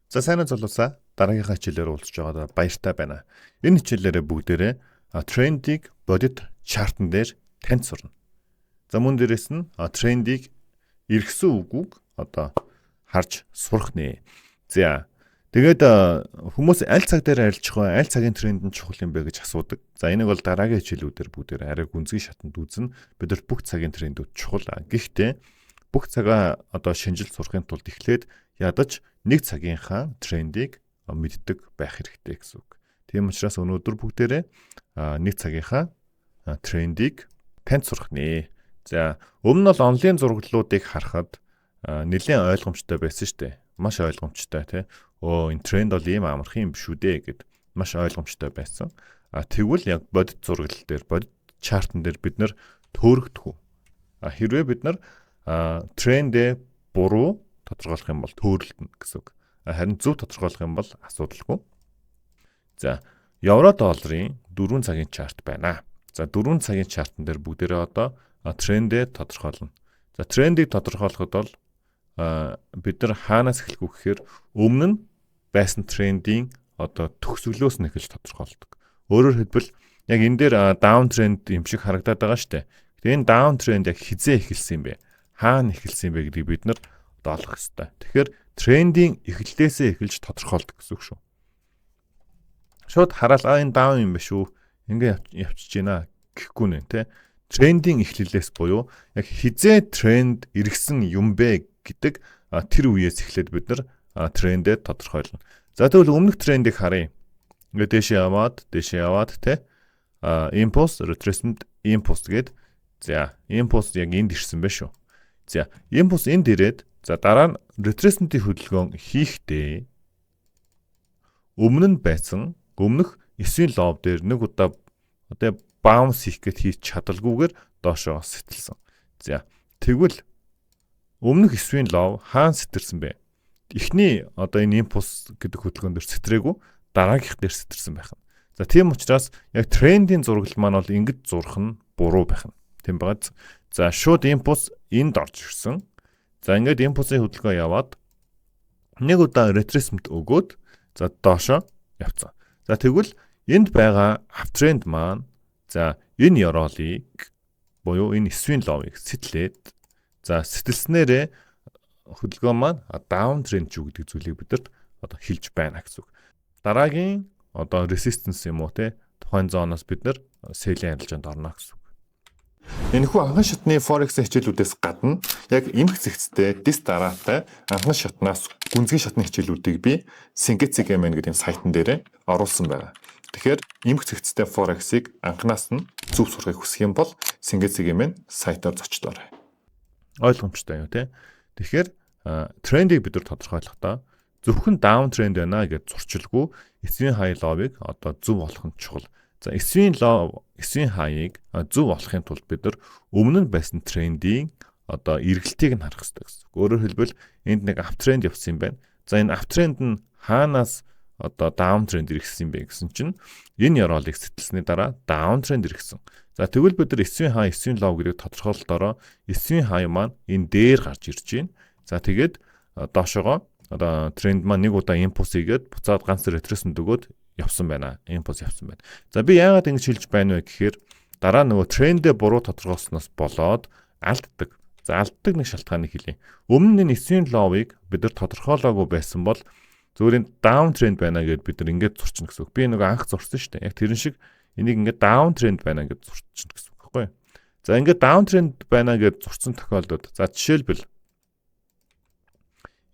За сайн залуусаа дараагийнхаа хичээлээр уулзж байгаадаа баяртай байна. Энэ хичээлээрээ бүгдээрээ трендийг бодит чартн дээр танд сурна. За мөн дээрэс нь трендийг эргэсэн үгүйг харж сурах нэ. За тэгээд хүмүүс аль цаг дээр арилжих вэ? Аль цагийн тренд нь чухал юм бэ гэж асуудаг. За энийг бол дараагийн хичээлүүдээр бүгдээр арай гүнзгий шатанд үзнэ. Бид бүх цагийн трендүүд чухал. Гэхдээ бүх цагаа шинжил сурахын тулд эхлээд ядаж нэг цагийнхаа трендийг мэддэг байх хэрэгтэй гэсэн үг. Тийм учраас өнөөдөр бүгдээрээ нэг цагийнхаа трендийг танд сурах нэ. За өмнө нь бол онлайн зураглалуудыг харахад нэлээд ойлгомжтой байсан шүү дээ. Маш ойлгомжтой тий. Энэ тренд бол ийм амархан юм биш үү дээ гэд маш ойлгомжтой байсан. Тэгвэл яг бодит зураглал дээр, бодит чартн дээр бид нэр төөрөгдөх үү? Хэрвээ бид нар трендээ буруу тодорхойлох юм бол төөрөлдөн гэсэн үг. Харин зөв тодорхойлох юм бол асуудалгүй. За, евро долларын 4 цагийн чарт байна. За, 4 цагийн чартн дээр бүгдээрээ трендээ тодорхойлно. За, трендийг тодорхойлоход бол бид нар хаанаас эхлэх вэ гэхээр өмнө нь байсан трендийн төгсгөлөөс нь эхэлж тодорхойлдог. Өөрөөр хэлбэл яг энэ дээр даун тренд юм шиг харагдаад байгаа шүү дээ. Тэгэхээр энэ даун тренд яг хизээ эхэлсэн юм бэ? Хаана эхэлсэн юм бэ гэдгийг бид нар олох хэрэгтэй. Тэгэхээр трендийн эхлэлээсээ эхэлж тодорхойлдог гэсэн үг шүү. Шууд хараал энэ даун юм биш үү? Ингээ явчихж байна гэхгүй нэ, тэ. Трендийн эхлэлээс буюу яг хизээ тренд иргсэн юм бэ гэдэг тэр үеэс эхлээд бид нар трендээ тодорхойлно. За тэгвэл өмнөх трендийг харъя. Ингээ дэшээ яваад тэ. Impulse, retracement, impulse гээд за impulse яг энд ирсэн байх шүү. За impulse энд ирээд за дараа нь retracement-ийн хөдөлгөөн хийхдээ өмнө нь байсан өмнөх 9 лоб дээр нэг удаа bounce хийх гээд хийж чадалгүйгээр доошоо сэтэлсэн. За тэгвэл өмнөх 9 лоб хаана сэтэрсэн бэ? Эхний энэ impulse гэдэг хөдөлгөөн дээр сэтрээгүү дараагийнх дээр сэтэрсэн байх нь. За тийм учраас яг трендийн зураглал маань бол ингэж зурх нь буруу байх нь. Тийм байгаа. За шууд impulse энд орж ирсэн. За ингээд impulse-ийн хөдөлгөөн яваад нэг удаа retracement өгөөд за доошоо явцсан. За тэгвэл энд байгаа uptrend маань за энэ ёроолыг буюу энэ 9-ийн ловыг сэтлээд за сэтэлснээрээ хөдөлгөөн маань downtrend ч гэдэг зүйлийг бидэрт хэлж байна гэсэн үг. Дараагийн resistance юм уу те тухайн зооноос бид нар sell-ийн арилжаанд орно гэсэн үг. Энэхүү анхан шатны forex хичээлүүдээс гадна яг эмх зэгцтэй дис дараатай анхан шатнаас гүнзгий шатны хичээлүүдийг би Syngetsy-Gamen гэдэг сайтн дээр оруулсан байна. Тэгэхээр эмх зэгцтэй forex-ыг анханаас нь зөв сурахыг хүсэх юм бол Syngetsy-Gamen сайтаар зочдоорой. Ойлгомжтой юу те? Тэгэхээр трендийг бид нар тодорхойлохдоо зөвхөн даун тренд байна гэж зурчилгүй эсвийн хай ловыг зөв болох нь чухал. За эсвийн лов, эсвийн хайыг зөв болохын тулд бид нар өмнө нь байсан трендийн эргэлтийг нь харах хэрэгтэй гэсэн. Өөрөөр хэлбэл энд нэг аптренд явсан юм байна. За энэ аптренд нь хаанаас даун тренд ирсэн юм бэ гэсэн чинь энэ ёроолыг сэтэлсний дараа даун тренд ирсэн. За тэгвэл бид нар эсвийн хай, эсвийн лов гэдэг тодорхойлолтоор эсвийн хай маань энэ дээр гарч ирж байна. За тэгээд доошогоо тренд маань нэг удаа импульс хийгээд буцаад ганц ретресэнд өгөөд явсан байна. Импульс явсан байна. За би яагаад ингэж хэлж байна вэ гэхээр дараа нөгөө трендээ буруу тодорхойлсноос болоод алддаг. За алддаг нэг шалтгааныг хэлье. Өмнө нь 9-ийн ловыг бид нар тодорхойлоогүй байсан бол зөвхөн даун тренд байна гэдээ бид нар ингэж зурчна гэсэн үг. Би нөгөө анх зурсан шүү дээ. Яг тэрэн шиг энийг ингэж даун тренд байна гэж зурчна гэсэн үг байхгүй юу? За ингэж даун тренд байна гэж зурсан тохиолдолд за жишээлбэл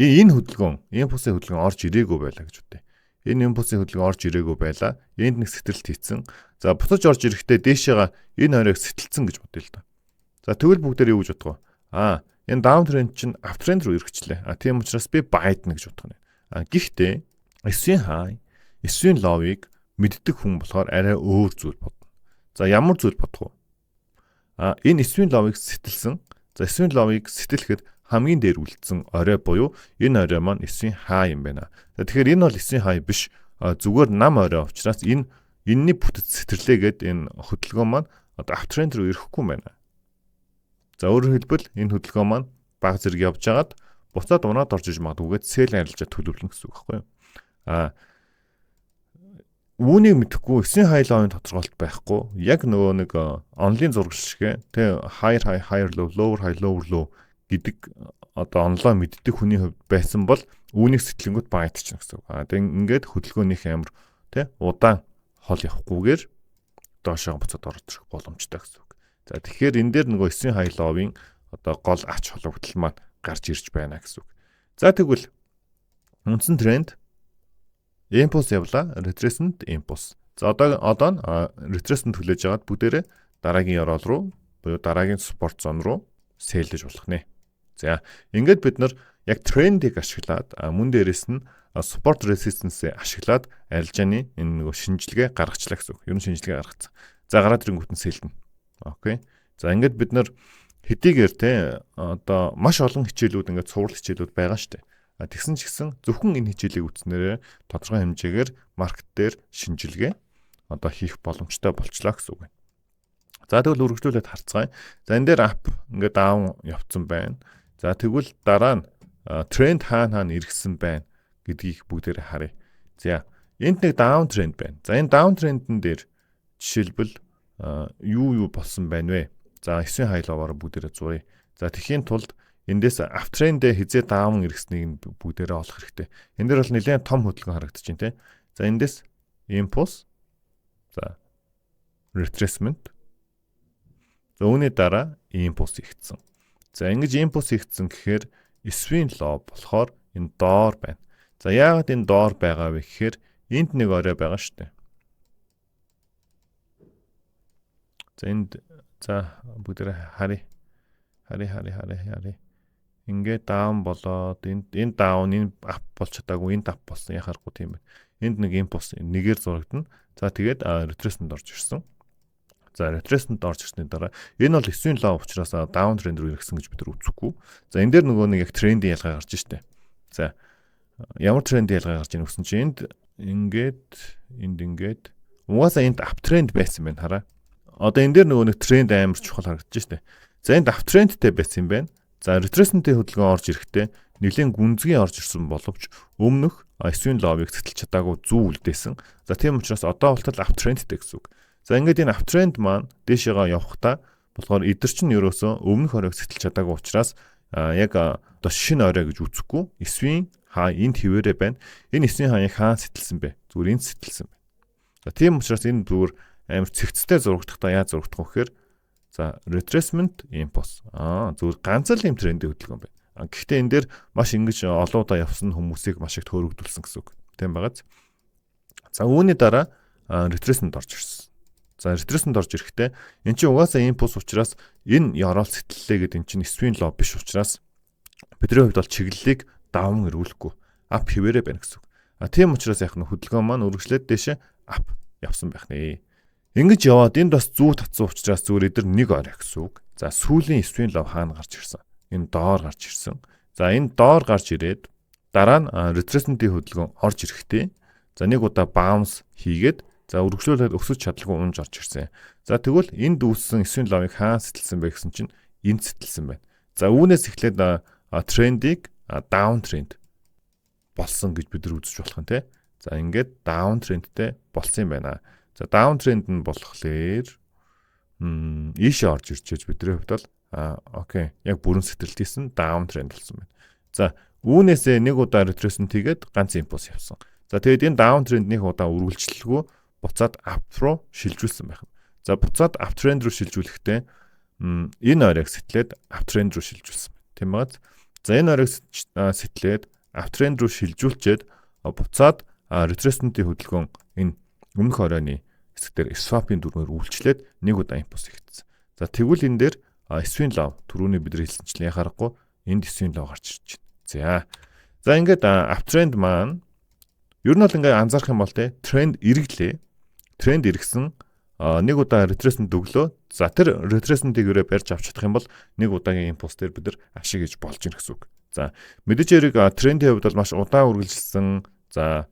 энэ хөдөлгөөн, импульсийн хөдөлгөөн орж ирээгүй байлаа гэж үтэй. Энэ импульсийн хөдөлгөөн орж ирээгүй байлаа. Энд нэг сэтэлт хийцэн. За буцаж орж ирэхдээ дээшээгээ энэ хоёрыг сэтэлцэн гэж бодъё л да. За тэгвэл бүгдээр юу гэж бодгоо? Энэ даун тренд чинь аптренд руу эргэжлээ. Тийм учраас би байдна гэж бодох нь. Гэхдээ эсвийн хай, эсвийн ловыг мэддэг хүн болохоор арай өөр зүйл бодно. За ямар зүйл бодох вэ? Энэ эсвийн ловыг сэтэлсэн. За эсвийн ловыг сэтэлэхэд хамгийн дээр үлдсэн орой буюу энэ орой маань эсвийн хай юм байна. Тэгэхээр энэ бол эсвийн хай биш. Зүгээр нам орой учраас энэний бүтэц сэтэрлээгээд энэ хөдөлгөөн маань аптренд руу ирэхгүй байна. За өөрөөр хэлбэл энэ хөдөлгөөн маань баг зэрэг явж хагаад буцаад унаад орж иж магадгүйгээд сэл арилжаа төлөвлөнө гэсэн үг байхгүй юу? Үүнийг мэдэхгүй 9 хайловын тодорхойлт байхгүй. Яг нөгөө нэг онлайн зураг шигэ тэ higher low low гэдэг одоо онлоо мэддэг хүний хувьд байсан бол үүнийг сэтгэлэнгүүт баадчихна гэсэн үг. Тэг ингээд хөдөлгөөнийх амар тэ удаан хол явахгүйгээр доошоо буцаад орж ирэх боломжтой гэсэн үг. За тэгэхээр энэ дээр нөгөө 9 хайловын одоо гол ач холбогдол маань гарч ирж байна гэсэн үг. За тэгвэл үндсэн тренд импульс явла, retracement импульс. За одоо retracement хүлээж аваад бүгдээрээ дараагийн орол руу буюу дараагийн спорт зон руу сэлдэж болох нэ. За ингээд бид нар яг трендийг ашиглаад мөн дээрээс нь спорт resistance-ийг ашиглаад арилжааны энэ нөгөө шинжилгээ гаргачлаа гэсэн үг. Ер нь шинжилгээ гаргацсан. За гараад ирэнгүүт нь сэлдэнэ. Окей. За ингээд бид нар хэдийгээр те одоо маш олон хичээлүүд ингээд цуврал хичээлүүд байгаа штэ. Тэгсэн ч гэсэн зөвхөн энэ хичээлийг үтснээр тодорхой хэмжээгээр маркет дээр шинжилгээ одоо хийх боломжтой болчлаа гэсэн үг байна. За тэгвэл үргэлжлүүлээд харцгаая. За энэ дээр ап ингээд даун явцсан байна. За тэгвэл дараа нь тренд хаана иргэсэн байна гэдгийг бүгдээрээ харъя. За энд нэг даун тренд байна. За энэ даун трендэн дээр жишээлбэл юу болсон байна вэ? За 9 хайловаар бүгдээрээ зуръя. За тэхийн тулд эндээс аптрендээ хизээ даун иргэснийг бүгдээрээ олох хэрэгтэй. Энэ дээр бол нэлээд том хөдөлгөөн харагдаж байна те. За эндээс impulse, за retracement. За үүний дараа impulse ихсэн. За ингэж impulse ихсэн гэхээр swing low болохоор энэ доор байна. За яагаад энэ доор байгаа вэ гэхээр энд нэг орой байгаа шүү дээ. За энд бүгдээрээ харъя. Ингээд даун болоод энэ даун энэ ап болж чадаагүй энэ ап болсон яхахгүй тийм байна. Энд нэг импульс нэгээр зурагдана. За тэгээд retracement орж ирсэн. За retracement орж ирсний дараа энэ бол 9 лав учраас даун тренд рүү ирсэн гэж бид нар үзэхгүй. За энэ дээр нөгөө нэг яг трендийн ялгаа гарч штэ. За ямар трендийн ялгаа гарч ийн гэсэн чинь энд угаасаа энд ап тренд байсан байна хараа. Одоо энэ дээр нөгөө нэг тренд амар чухал харагдаж штэ. За энд ап трендтэй байсан юм байна. За retracement-ийн хөдөлгөөн орж ирэхдээ нэлийн гүнзгий орж ирсэн боловч өмнөх swing low-ыг цэцэлж чадаагүй зүү үлдээсэн. За тийм учраас одоо болтол uptrendтэй гэсэн үг. За ингээд энэ uptrend маань дээшээгээ явахдаа болохоор эдгэр чинь ерөөсөө өмнөх оройг цэцэлж чадаагүй учраас яг одоо шинэ орой гэж үзэхгүй swing хаа энд хിവэрэ байна. Энэ swing хааяг хаан сэтэлсэн бэ? Зүгээр энд сэтэлсэн байна. За тийм учраас энэ зүгээр амар цэгцтэй зурагдахдаа яаж зурагдах вэ гэхээр за retracement impulse. Зүгээр ганц л юм трендийн хөдөлгөөн байна. Гэхдээ энэ дээр маш ингэж олон удаа явсан хүмүүсийг маш их төөрөгдүүлсэн гэсэн үг. Тийм байгааз. За үүний дараа retracement орж ирсэн. За retracement орж ирэхдээ эн чинь угаасаа impulse учраас энэ яраал сэтэллээ гэдэг эн чинь swing low биш учраас бидний хувьд бол чиглэлийг даун эргүүлэхгүй up хിവэрэ байна гэсэн үг. Тийм учраас яг нь хөдөлгөөн маань үргэлжлээд дэше up явсан байх нэ. Ингэж яваад энд бас зүү татсан учраас зүгээр эдэр нэг орой гэсэн үг. За сүүлийн swing low хаана гарч ирсэн? Энэ доор гарч ирсэн. За энэ доор гарч ирээд дараа нь retracement-ийн хөдөлгөөн орж ирэхдээ за нэг удаа bounce хийгээд за үргэлжлүүлээд өсөж чадалгүй унж орж ирсэн. За тэгвэл энд үүссэн swing low-ыг хаана сэтэлсэн бэ гэсэн чинь энд сэтэлсэн байна. За үүнээс эхлээд трендийг down trend болсон гэж бид нар үзэж болох нь те. За ингээд down trendтэй болсон юм байна. За down trend нь болохоор ийшээ орж ирчээж бидний хувьд бол окей яг бүрэн сэтэлтийсэн down trend болсон байна. За үүнээсээ нэг удаа retracement хийгээд ганц импульс явсан. За тэгээд энэ down trend-ийн удаа үргэлжлэлгүй буцаад up руу шилжүүлсэн байх. За буцаад up trend руу шилжүүлэхдээ энэ оройг сэтлээд up trend руу шилжүүлсэн. Тийм байгааз. За энэ оройг сэтлээд up trend руу шилжүүлчихэд буцаад retracement-ийн хөдөлгөөн энэ өмнөх оройны хэсгээр swap-ийн дүрмээр үйлчлээд нэг удаа импульс хийгдсэн. За тэгвэл энэ дээр swing low түрүүний бид нар хэлсэнчлэн яхахгүй энд swing low гарч ирж байна. За ингээд uptrend маань ер нь бол ингээд анзаарах юм бол тренд эргэлээ. Тренд эргэсэн нэг удаа retracement өглөө. За тэр retracement-ийг өрөө барьж авч чадах юм бол нэг удаагийн импульс дээр бид нар ашиг гэж болж ийн гэсэн үг. За мэдээж хэрэг трендийн хувьд бол маш удаан үргэлжилсэн за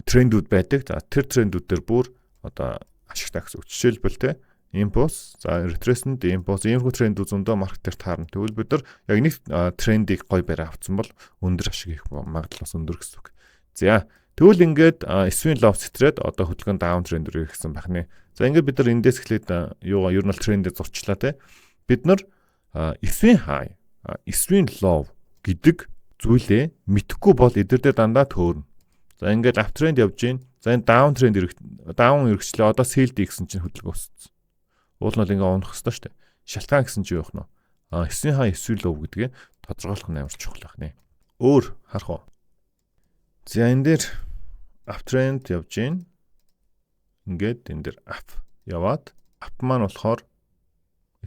трендүүд байдаг. За тэр трендүүд дээр бүр одоо ашигтай гэсэн үг. Жишээлбэл импульс, за retracement, импульс, иймэрхүү трендүүд зөндөө маркетер таарна. Тэгвэл бид нар яг нэг трендийг гой барай авцсан бол өндөр ашиг хийх магадлал бас өндөр гэсэн үг. За тэгвэл ингээд swing low сэтрээд одоо хөдөлгөөн даун тренд рүү ирсэн байх нэ. За ингээд бид нар эндээс эхлээд юугаа ер нь бол трендээ зурчлаа те. Бид нар swing high, swing low гэдэг зүйлээ мэдхгүй бол эдгээр дандаа төөрнө. За ингээд uptrend явж гин. За энэ даун эргэжлээ. Одоо sell гэсэн чинь хөдөлгөөн өссөн. Уул нь ингээ унах хэрэгтэй шүү дээ. Шалтгаан гэсэн чинь юу вэ хнөө? Swing high, swing low гэдгээ тодорхойлох нь амар чухал байх нэ. Өөр харах уу? За энэ дээр uptrend явж гин. Ингээд энэ дээр up яваад up маань болохоор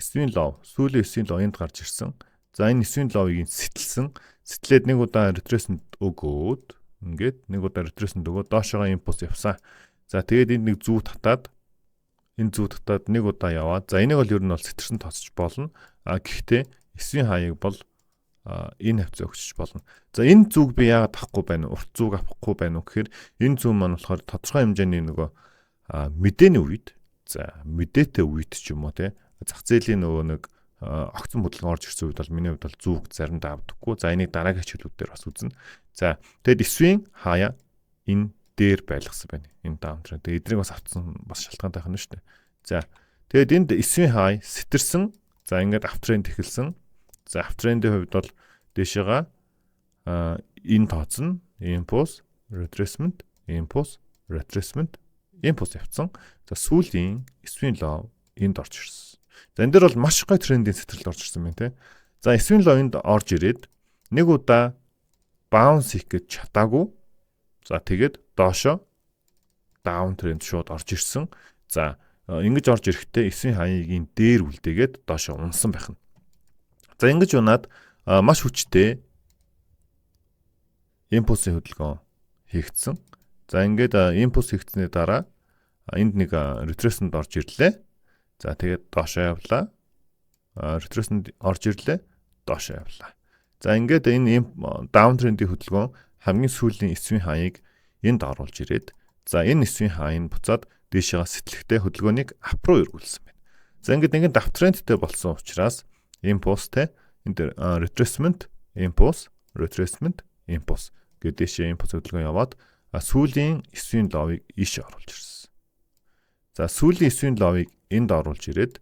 swing low, сүүлийн swing low энд гарч ирсэн. За энэ swing low-ыг сэтэлсэн. Сэтлээд нэг удаа retracement өгөөд ингээд нэг удаа retracement өгөөд доошоо импульс явсан. За тэгээд энд нэг зүү татаад нэг удаа яваад за энийг бол ер нь бол сэтэрсэн тооцож болно. Гэхдээ swing high-ыг бол энэ хавцаа өгчөж болно. За энэ зүг би яагаад авахгүй байна вэ? Урт зүг авахгүй байна уу гэхээр энэ зүг маань болохоор тодорхой хэмжээний нөгөө мэдээний үед мэдээтэй үед ч юм уу те зах зээлийн нөгөө нэг огцон бодлого орж ирсэн үед бол миний хувьд бол зүг заримдаа авдаггүй. За энийг дараагийн хичээлүүдээр бас үзнэ. За тэгэд swing high энэ дээр байлгасан байна. Энэ даунтрend. Тэгээд эднийг бас авцсан бас шалтгаантай байна шүү дээ. За тэгэд энд swing high сэтэрсэн. За ингээд uptrend эхэлсэн. За uptrend-ийн хувьд бол дэшега энэ тооцно. Impulse, retracement, impulse, retracement, impulse явцсан. За сүүлийн swing low энд орж ирсэн. За энэ дээр бол маш гой трендийн сэтгэлд орж ирсэн байна те. За swing low энд орж ирээд нэг удаа bounce хийх гэж чадаагүй. За тэгээд доошо down trend шууд орж ирсэн. За ингэж орж ирэхдээ swing high-ийн дээр үлдээгээд доошо унсан байх нь. За ингэж унаад маш хүчтэй импульсын хөдөлгөөн хийгдсэн. За ингээд импульс хийгдсэний дараа энд нэг retracement орж ирлээ. За тэгээд доошоо явлаа. Retracement орж ирлээ. Доошоо явлаа. За ингээд энэ даун трендийн хөдөлгөөн хамгийн сүүлийн swing high-ыг энд оруулж ирээд за энэ swing high-ыг буцаад дээшээ сэтлэхдээ хөдөлгөөнийг up руу эргүүлсэн байна. За ингээд нэгэн uptrendтэй болсон учраас impulseтэй энэ дээр retracement, impulse, retracement, impulse гэдэг дээшээ impulse хөдөлгөөн яваад сүүлийн swing low-ыг ийшээ оруулж ирсэн. За сүүлийн swing low-ыг энд оруулж ирээд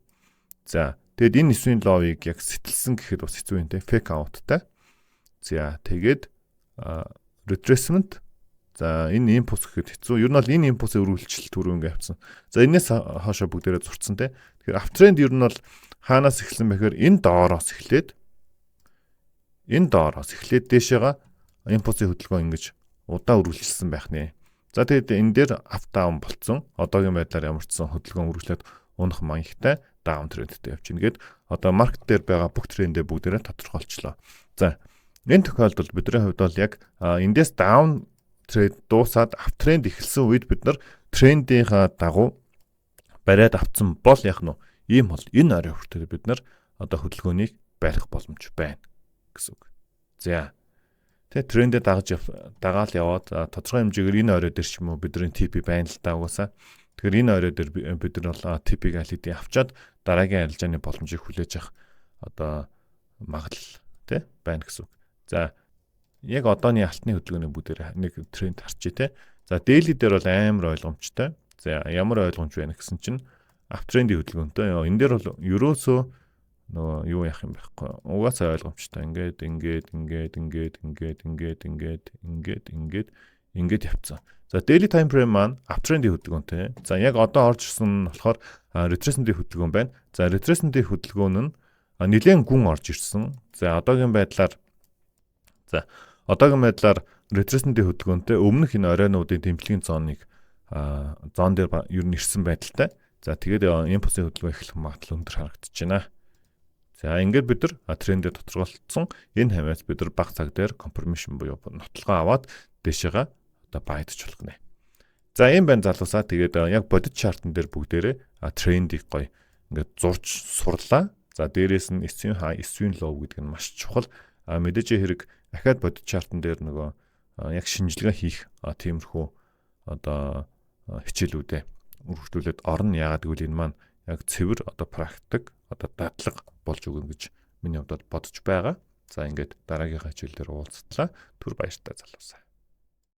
за тэгэд энэ swing low-ыг яг сэтэлсэн гэхэд бас хэцүү юм те fake out-тай. За тэгээд retracement за энэ импульс гэхэд хэцүү. Ер нь бол энэ импульсээ өргүүлчихэл түрүү ингээ авцсан. За энэс хаашаа бүгдээрээ зурцсан те. Тэгэхээр uptrend ер нь бол хаанаас эхэлсэн бэхээр энэ доороос эхлээд дээшээга импульсийн хөдөлгөөн ингэж удаа өргүүлчихсэн байх нэ. За тэгээд энэ дээр up down болцсон. Одоогийн байдлаар ямарчсан хөдөлгөөн өргүүлээд унах маягтай даун трендтэй явчихна. Ингээд одоо маркет дээр байгаа бүх трендээ бүгдээрээ тодорхойлчлоо. За энэ тохиолдолд бидний хувьд бол яг эндээс даун тренд дуусаад uptrend эхэлсэн үед бид нар трендийнхаа дагуу бариад авцсан бол яг нь ийм бол энэ орой хүртэл бид нар одоо хөдөлгөөнийг барих боломж байна гэсэн үг. За тэгээ трендээ дагаал яваад тодорхой хэмжээгээр энэ орой дээр ч юм уу бидний TP байна л та угаасаа. Тэгэхээр энэ орой дээр бид нар бол TP-г аль хэдийн авчаад дараагийн арилжааны боломжийг хүлээж авах одоо магадлал тий байна гэсэн үг. За яг одооний алтны хөдөлгөөний бүгдээр нэг тренд харчээ те. За daily дээр бол амар ойлгомжтой. За ямар ойлгомж байна гэсэн чинь uptrend-ийн хөдөлгөөнтэй. Энэ дээр бол ерөөсөө нөгөө юу яах юм байхгүй. Угаасаа ойлгомжтой. Ингээд явцсан. За daily time frame маань uptrend-ийн хөдөлгөөнтэй. За яг одоо орж ирсэн нь болохоор retracement-ийн хөдөлгөөн байна. За retracement-ийн хөдөлгөөн нь нэлээд гүн орж ирсэн. За одоогийн байдлаар retracement-ийн хөдөлгөөнтэй өмнөх энэ оройнуудын тэмцлийн зоон дээр ер нь ирсэн байдалтай. За тэгээд импульсийн хөдөлгөөн эхлэх магадлал өндөр харагдаж байна. За ингээд бид нар трендээ тодорхойлцсон энэ хавьяас бид нар бага цаг дээр confirmation буюу нотлогоо аваад дэшега одоо байдж болох нэ. За ийм байна залуусаа тэгээд яг бодит чартн дээр бүгдээрээ трендийг гоё ингээд зурж сурлаа. За дээрээс нь swing high, swing low гэдэг нь маш чухал. Мэдээж хэрэг дахиад бодит чартн дээр нөгөө яг шинжилгээ хийх тиймэрхүү одоо хичээлүүдээ өргөжлүүлээд орно. Яагаад гэвэл энэ маань яг цэвэр одоо практик одоо дадлага болж өгнө гэж миний хувьд бодож байгаа. За ингээд дараагийнхаа хичээл дээр уулзтлаа. Түр баяртай залуусаа.